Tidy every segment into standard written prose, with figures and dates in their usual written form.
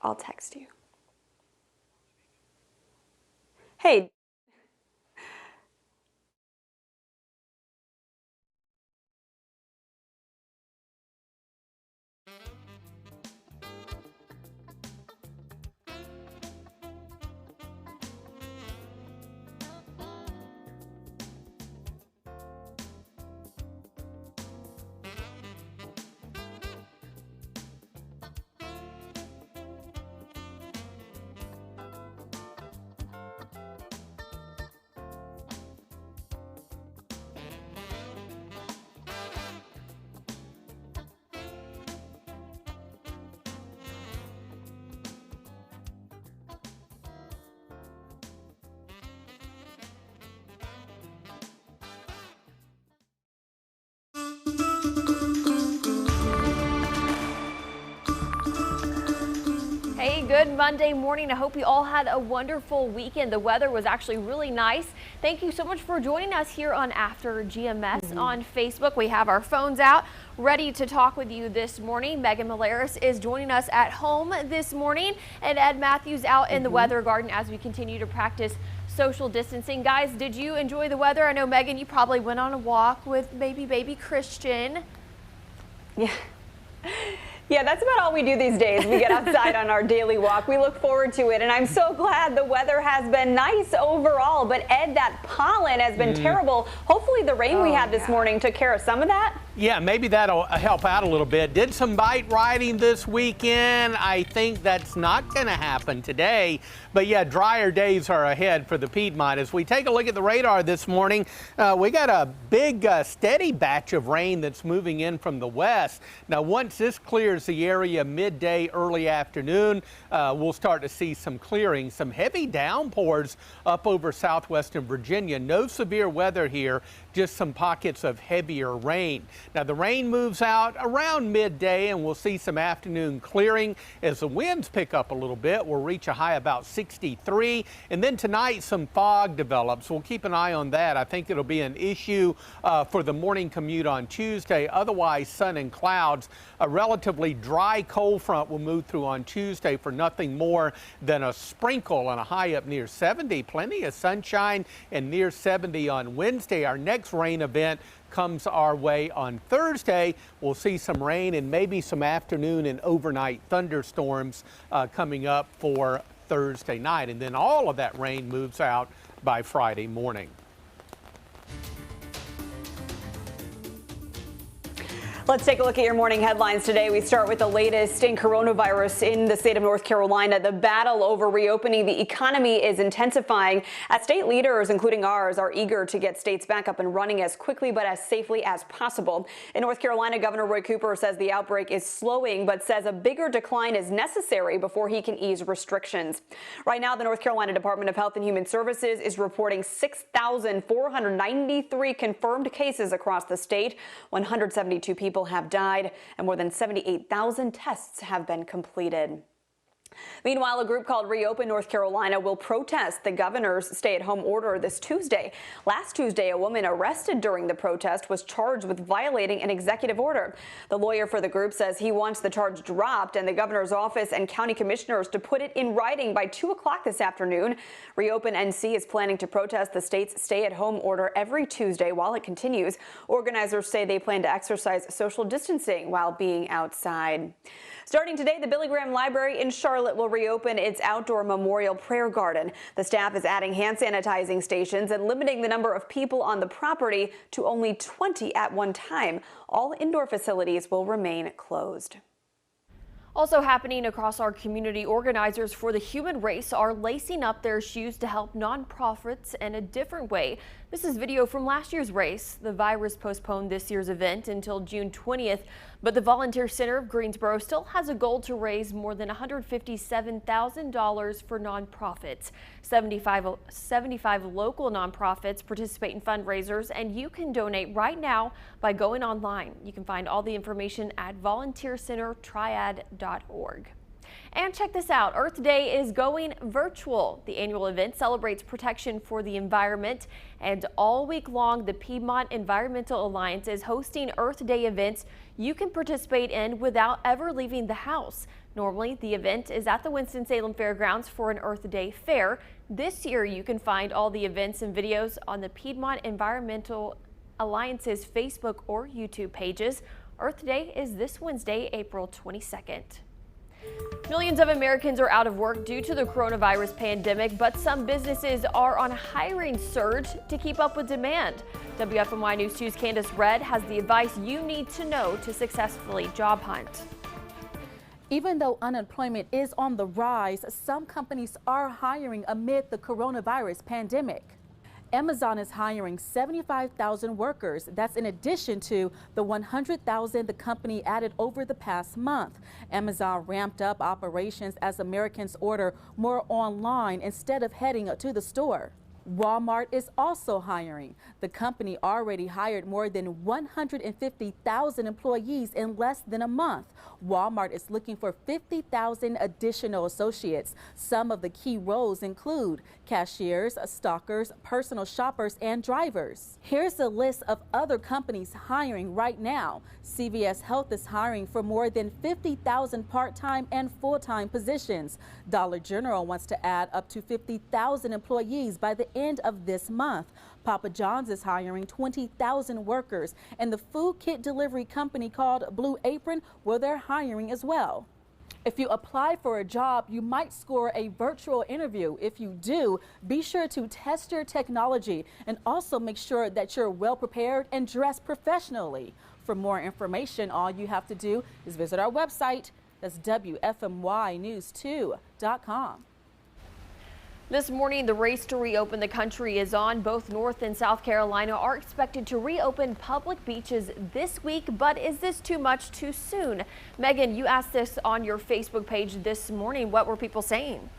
I'll text you. Hey. Hey, good Monday morning. I hope you all had a wonderful weekend. The weather was actually really nice. Thank you so much for joining us here on After GMS on Facebook. We have our phones out ready to talk with you this morning. Megan Malaris is joining us at home this morning, and Ed Matthews out in the weather garden as we continue to practice social distancing. Guys, did you enjoy the weather? I know, Megan, you probably went on a walk with baby Christian. Yeah. Yeah, that's about all we do these days. We get outside on our daily walk. We look forward to it, and I'm so glad the weather has been nice overall. But Ed, that pollen has been terrible. Hopefully the rain we had this morning took care of some of that. Yeah, maybe that'll help out a little bit. Did some bike riding this weekend. I think that's not going to happen today. But yeah, drier days are ahead for the Piedmont. As we take a look at the radar this morning, we got a big steady batch of rain that's moving in from the west. Now, once this clears the area midday, early afternoon, we'll start to see some clearing, some heavy downpours up over southwestern Virginia. No severe weather here, just some pockets of heavier rain. Now, the rain moves out around midday, and we'll see some afternoon clearing as the winds pick up a little bit. We'll reach a high about 63, and then tonight some fog develops. We'll keep an eye on that. I think it'll be an issue for the morning commute on Tuesday. Otherwise, sun and clouds. A relatively dry cold front will move through on Tuesday for nothing more than a sprinkle and a high up near 70. Plenty of sunshine and near 70 on Wednesday. Our next rain event comes our way on Thursday. We'll see some rain and maybe some afternoon and overnight thunderstorms coming up for Thursday night. And then all of that rain moves out by Friday morning. Let's take a look at your morning headlines today. We start with the latest in coronavirus in the state of North Carolina. The battle over reopening the economy is intensifying as state leaders, including ours, are eager to get states back up and running as quickly but as safely as possible. In North Carolina, Governor Roy Cooper says the outbreak is slowing, but says a bigger decline is necessary before he can ease restrictions. Right now, the North Carolina Department of Health and Human Services is reporting 6,493 confirmed cases across the state. 172 people have died, and more than 78,000 tests have been completed. Meanwhile, a group called Reopen North Carolina will protest the governor's stay-at-home order this Tuesday. Last Tuesday, a woman arrested during the protest was charged with violating an executive order. The lawyer for the group says he wants the charge dropped and the governor's office and county commissioners to put it in writing by 2 o'clock this afternoon. Reopen NC is planning to protest the state's stay-at-home order every Tuesday while it continues. Organizers say they plan to exercise social distancing while being outside. Starting today, the Billy Graham Library in Charlotte will reopen its outdoor memorial prayer garden. The staff is adding hand sanitizing stations and limiting the number of people on the property to only 20 at one time. All indoor facilities will remain closed. Also happening across our community, organizers for the human race are lacing up their shoes to help nonprofits in a different way. This is video from last year's race. The virus postponed this year's event until June 20th, but the Volunteer Center of Greensboro still has a goal to raise more than $157,000 for nonprofits. 75 local nonprofits participate in fundraisers, and you can donate right now by going online. You can find all the information at volunteercentertriad.org. And check this out, Earth Day is going virtual. The annual event celebrates protection for the environment, and all week long, the Piedmont Environmental Alliance is hosting Earth Day events you can participate in without ever leaving the house. Normally, the event is at the Winston-Salem Fairgrounds for an Earth Day fair. This year, you can find all the events and videos on the Piedmont Environmental Alliance's Facebook or YouTube pages. Earth Day is this Wednesday, April 22nd. Millions of Americans are out of work due to the coronavirus pandemic, but some businesses are on a hiring surge to keep up with demand. WFMY News 2's Candace Redd has the advice you need to know to successfully job hunt. Even though unemployment is on the rise, some companies are hiring amid the coronavirus pandemic. Amazon is hiring 75,000 workers. That's in addition to the 100,000 the company added over the past month. Amazon ramped up operations as Americans order more online instead of heading to the store. Walmart is also hiring. The company already hired more than 150,000 employees in less than a month. Walmart is looking for 50,000 additional associates. Some of the key roles include cashiers, stockers, personal shoppers, and drivers. Here's a list of other companies hiring right now. CVS Health is hiring for more than 50,000 part-time and full-time positions. Dollar General wants to add up to 50,000 employees by the end of this month. Papa John's is hiring 20,000 workers, and the food kit delivery company called Blue Apron, well, they're hiring as well. If you apply for a job, you might score a virtual interview. If you do, be sure to test your technology and also make sure that you're well prepared and dressed professionally. For more information, all you have to do is visit our website. That's WFMYnews2.com. This morning, the race to reopen the country is on. Both North and South Carolina are expected to reopen public beaches this week, but is this too much too soon? Megan, you asked this on your Facebook page this morning. What were people saying?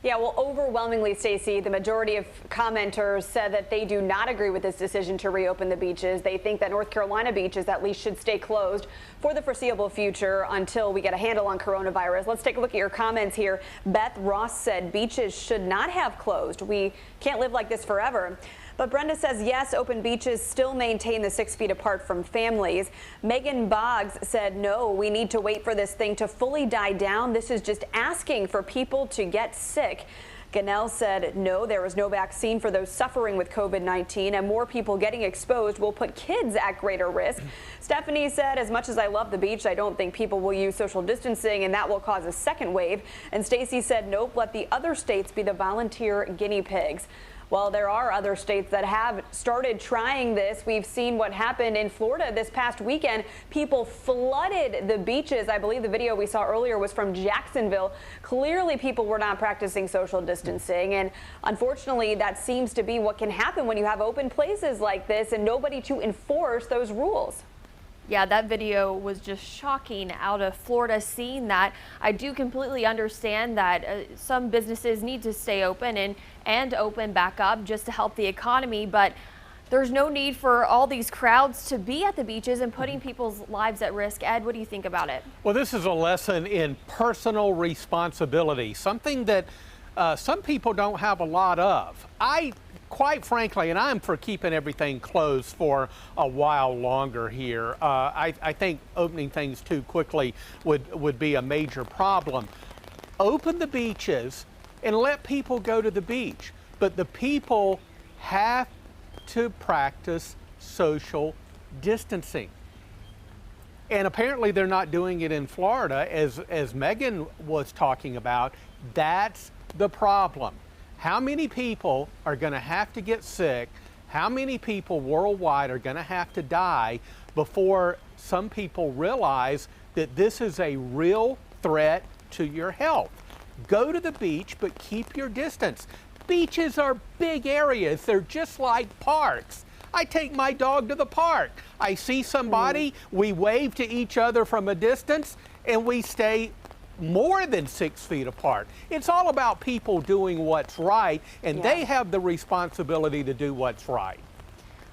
Yeah, well, overwhelmingly, Stacey, the majority of commenters said that they do not agree with this decision to reopen the beaches. They think that North Carolina beaches at least should stay closed for the foreseeable future until we get a handle on coronavirus. Let's take a look at your comments here. Beth Ross said beaches should not have closed. We can't live like this forever. But Brenda says, yes, open beaches still maintain the 6 feet apart from families. Megan Boggs said, no, we need to wait for this thing to fully die down. This is just asking for people to get sick. Ganell said, no, there is no vaccine for those suffering with COVID-19, and more people getting exposed will put kids at greater risk. Stephanie said, as much as I love the beach, I don't think people will use social distancing, and that will cause a second wave. And Stacey said, nope, let the other states be the volunteer guinea pigs. Well, there are other states that have started trying this. We've seen what happened in Florida this past weekend. People flooded the beaches. I believe the video we saw earlier was from Jacksonville. Clearly, people were not practicing social distancing. And unfortunately, that seems to be what can happen when you have open places like this and nobody to enforce those rules. Yeah, that video was just shocking out of Florida, seeing that. I do completely understand that some businesses need to stay open and open back up just to help the economy, but there's no need for all these crowds to be at the beaches and putting people's lives at risk. Ed, what do you think about it? Well, this is a lesson in personal responsibility, something that some people don't have a lot of. Quite frankly, and I'm for keeping everything closed for a while longer here. I think opening things too quickly would be a major problem. Open the beaches and let people go to the beach, but the people have to practice social distancing. And apparently they're not doing it in Florida, as Megan was talking about. That's the problem. How many people are going to have to get sick? How many people worldwide are going to have to die before some people realize that this is a real threat to your health? Go to the beach, but keep your distance. Beaches are big areas. They're just like parks. I take my dog to the park. I see somebody, we wave to each other from a distance, and we stay more than 6 feet apart. It's all about people doing what's right, and they have the responsibility to do what's right.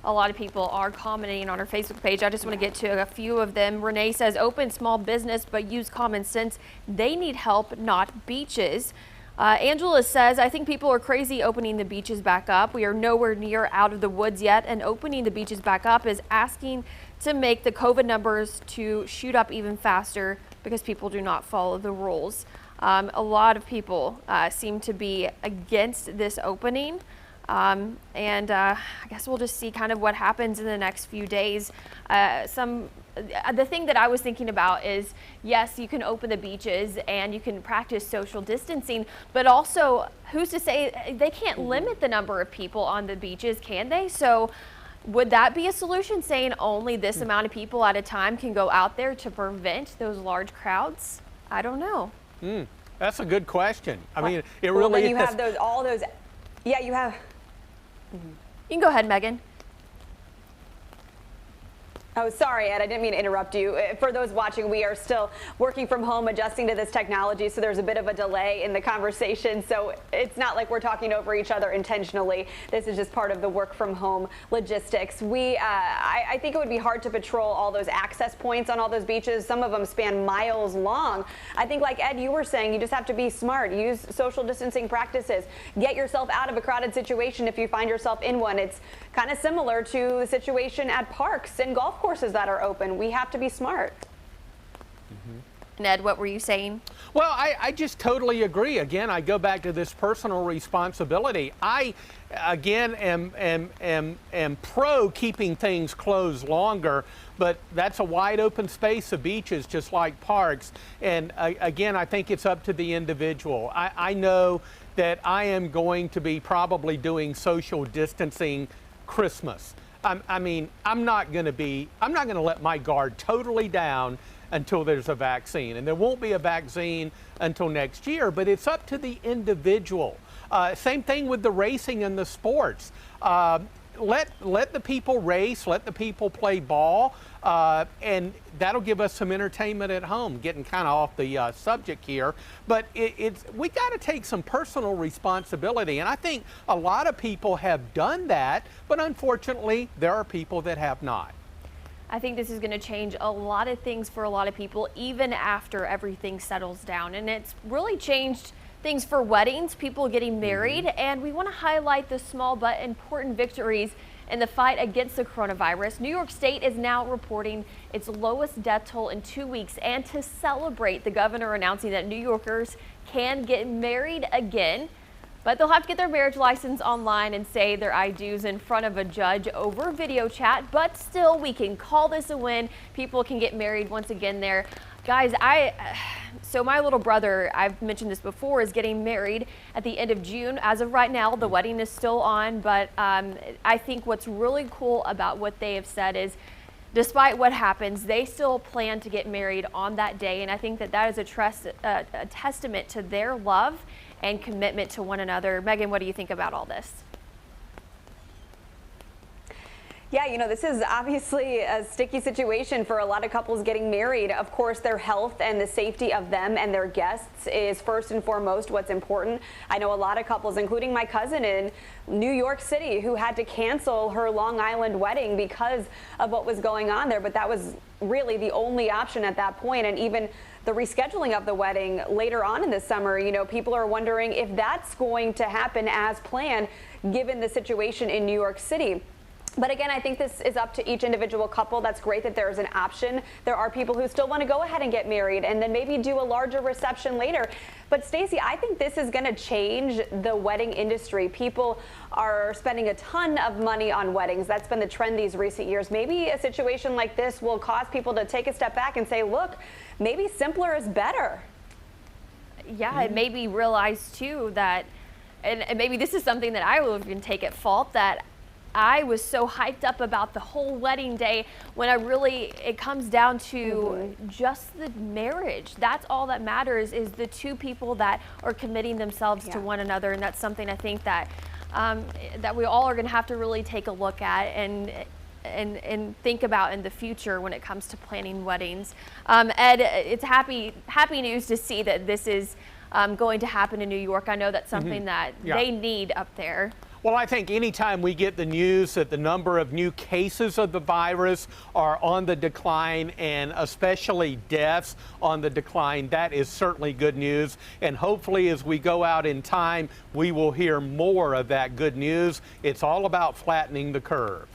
A lot of people are commenting on our Facebook page. I just want to get to a few of them. Renee says, open small business, but use common sense. They need help, not beaches. Angela says, I think people are crazy opening the beaches back up. We are nowhere near out of the woods yet, and opening the beaches back up is asking to make the COVID numbers to shoot up even faster because people do not follow the rules. A lot of people seem to be against this opening. I guess we'll just see kind of what happens in the next few days. The thing that I was thinking about is, yes, you can open the beaches and you can practice social distancing, but also who's to say they can't limit the number of people on the beaches, can they? So would that be a solution, saying only this amount of people at a time can go out there to prevent those large crowds? I don't know. That's a good question. I mean, it Well, really then you is. have all those, yeah, you have. You can go ahead, Megan. Oh, sorry, Ed, I didn't mean to interrupt you. For those watching, we are still working from home, adjusting to this technology, so there's a bit of a delay in the conversation. So it's not like we're talking over each other intentionally. This is just part of the work from home logistics. I think it would be hard to patrol all those access points on all those beaches. Some of them span miles long. I think, like Ed, you were saying, you just have to be smart. Use social distancing practices. Get yourself out of a crowded situation if you find yourself in one. It's kind of similar to the situation at parks and golf courses that are open. We have to be smart. Ned, what were you saying? Well, I just totally agree. Again, I go back to this personal responsibility. I, again, am pro keeping things closed longer, but that's a wide open space of beaches, just like parks. And again, I think it's up to the individual. I know that I am going to be probably doing social distancing Christmas. I mean, I'm not going to let my guard totally down until there's a vaccine, and there won't be a vaccine until next year, but it's up to the individual. Same thing with the racing and the sports. Let the people race, let the people play ball, and that'll give us some entertainment at home. Getting kind of off the subject here, but we got to take some personal responsibility, and I think a lot of people have done that, but unfortunately, there are people that have not. I think this is going to change a lot of things for a lot of people, even after everything settles down. And it's really changed things for weddings, people getting married, and we want to highlight the small but important victories in the fight against the coronavirus. New York State is now reporting its lowest death toll in 2 weeks, and to celebrate, the governor announcing that New Yorkers can get married again, but they'll have to get their marriage license online and say their I do's in front of a judge over video chat. But still, we can call this a win. People can get married once again there. Guys, so my little brother, I've mentioned this before, is getting married at the end of June. As of right now, the wedding is still on, but I think what's really cool about what they have said is, despite what happens, they still plan to get married on that day. And I think that is a testament to their love and commitment to one another. Megan, what do you think about all this? Yeah, you know, this is obviously a sticky situation for a lot of couples getting married. Of course, their health and the safety of them and their guests is first and foremost what's important. I know a lot of couples, including my cousin in New York City, who had to cancel her Long Island wedding because of what was going on there. But that was really the only option at that point. And even the rescheduling of the wedding later on in the summer, you know, people are wondering if that's going to happen as planned, given the situation in New York City. But again, I think this is up to each individual couple. That's great that there's an option. There are people who still want to go ahead and get married and then maybe do a larger reception later. But Stacey, I think this is going to change the wedding industry. People are spending a ton of money on weddings. That's been the trend these recent years. Maybe a situation like this will cause people to take a step back and say, look, maybe simpler is better. Yeah, and maybe realize too that, and maybe this is something that I will even take at fault, that I was so hyped up about the whole wedding day when it comes down to just the marriage. That's all that matters, is the two people that are committing themselves to one another. And that's something I think that that we all are going to have to really take a look at and think about in the future when it comes to planning weddings. Ed, it's happy news to see that this is going to happen in New York. I know that's something that they need up there. Well, I think anytime we get the news that the number of new cases of the virus are on the decline, and especially deaths on the decline, that is certainly good news. And hopefully as we go out in time, we will hear more of that good news. It's all about flattening the curve.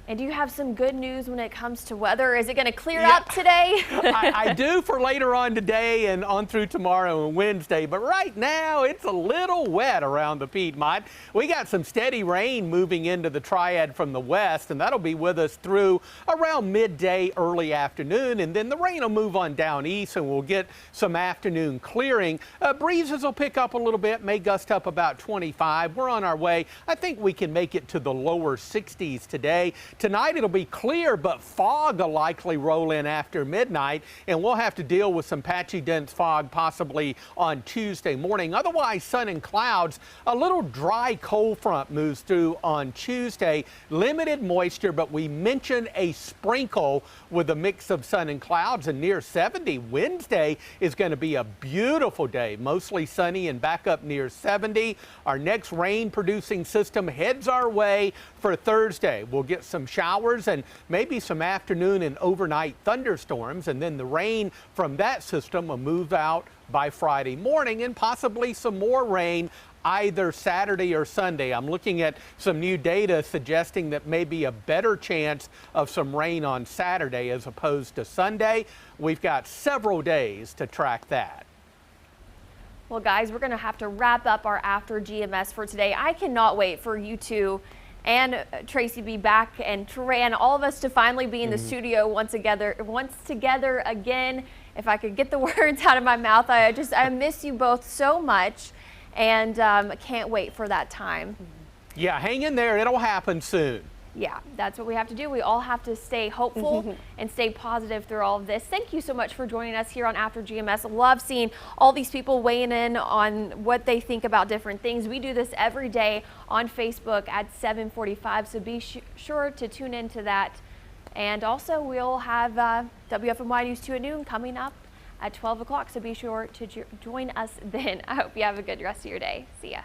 And do you have some good news when it comes to weather? Is it going to clear up today? I do for later on today and on through tomorrow and Wednesday, but right now it's a little wet around the Piedmont. We got some steady rain moving into the Triad from the west, and that'll be with us through around midday, early afternoon, and then the rain will move on down east and we'll get some afternoon clearing. Breezes will pick up a little bit, may gust up about 25. We're on our way. I think we can make it to the lower 60s today. Tonight it'll be clear, but fog will likely roll in after midnight, and we'll have to deal with some patchy dense fog possibly on Tuesday morning. Otherwise, sun and clouds. A little dry cold front moves through on Tuesday. Limited moisture, but we mentioned a sprinkle with a mix of sun and clouds, and near 70. Wednesday is going to be a beautiful day, mostly sunny and back up near 70. Our next rain producing system heads our way for Thursday. We'll get some showers and maybe some afternoon and overnight thunderstorms, and then the rain from that system will move out by Friday morning, and possibly some more rain either Saturday or Sunday. I'm looking at some new data suggesting that maybe a better chance of some rain on Saturday as opposed to Sunday. We've got several days to track that. Well, guys, we're going to have to wrap up our After GMS for today. I cannot wait for you two and Tracy be back, and Trey and all of us to finally be in the studio once together again. If I could get the words out of my mouth, I miss you both so much, and can't wait for that time. Yeah, hang in there. It'll happen soon. Yeah, that's what we have to do. We all have to stay hopeful and stay positive through all of this. Thank you so much for joining us here on After GMS. Love seeing all these people weighing in on what they think about different things. We do this every day on Facebook at 7:45, so be sure to tune into that. And also, we'll have WFMY News 2 at noon coming up at 12 o'clock, so be sure to join us then. I hope you have a good rest of your day. See ya.